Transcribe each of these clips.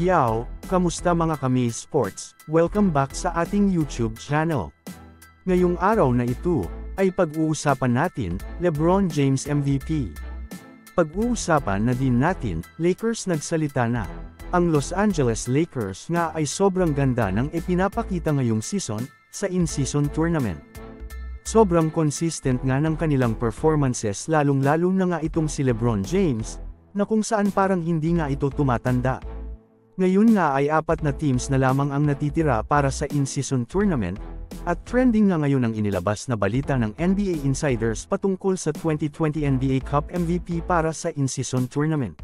Yow, kamusta mga kami sports? Welcome back sa ating YouTube channel. Ngayong araw na ito, ay pag-uusapan natin, LeBron James MVP. Pag-uusapan na din natin, Lakers nagsalita na. Ang Los Angeles Lakers nga ay sobrang ganda ng ipinapakita ngayong season, sa in-season tournament. Sobrang consistent nga ng kanilang performances lalong-lalo na nga itong si LeBron James, na kung saan parang hindi nga ito tumatanda. Ngayon nga ay 4 na teams na lamang ang natitira para sa in-season tournament, at trending nga ngayon ang inilabas na balita ng NBA insiders patungkol sa 2020 NBA Cup MVP para sa in-season tournament.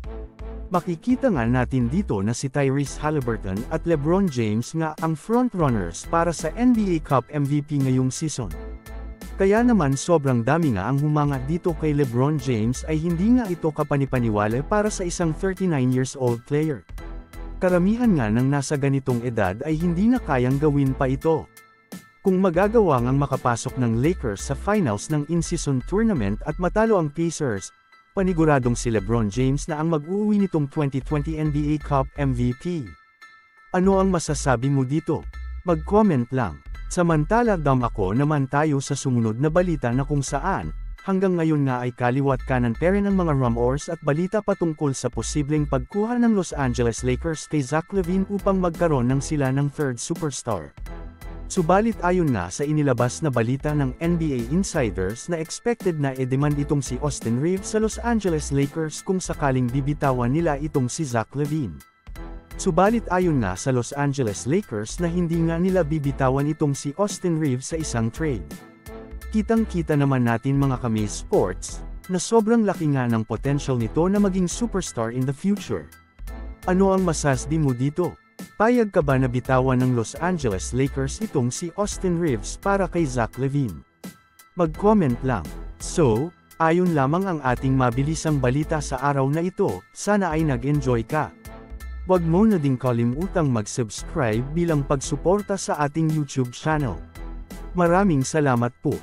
Makikita nga natin dito na si Tyrese Haliburton at LeBron James nga ang frontrunners para sa NBA Cup MVP ngayong season. Kaya naman sobrang dami nga ang humanga dito kay LeBron James ay hindi nga ito kapanipaniwala para sa isang 39 years old player. Karamihan nga ng nasa ganitong edad ay hindi na kayang gawin pa ito. Kung magagawa ngang makapasok ng Lakers sa finals ng in-season tournament at matalo ang Pacers, paniguradong si LeBron James na ang mag-uuwi nitong 2020 NBA Cup MVP. Ano ang masasabi mo dito? Mag-comment lang. Samantala ako naman tayo sa sumunod na balita na kung saan, hanggang ngayon nga ay kaliwat kanan pa rin ang mga rumors at balita patungkol sa posibleng pagkuha ng Los Angeles Lakers kay Zach LaVine upang magkaroon ng sila ng third superstar. Subalit ayon nga sa inilabas na balita ng NBA insiders na expected na i-demand itong si Austin Reeves sa Los Angeles Lakers kung sakaling bibitawan nila itong si Zach LaVine. Subalit ayon nga sa Los Angeles Lakers na hindi nga nila bibitawan itong si Austin Reeves sa isang trade. Kitang-kita naman natin mga kami sports, na sobrang laki nga ng potential nito na maging superstar in the future. Ano ang masasabi mo dito? Payag ka ba na bitawan ng Los Angeles Lakers itong si Austin Reeves para kay Zach LaVine? Mag-comment lang. So, ayon lamang ang ating mabilisang balita sa araw na ito, sana ay nag-enjoy ka. Huwag mo na ding kalimutang mag-subscribe bilang pagsuporta sa ating YouTube channel. Maraming salamat po.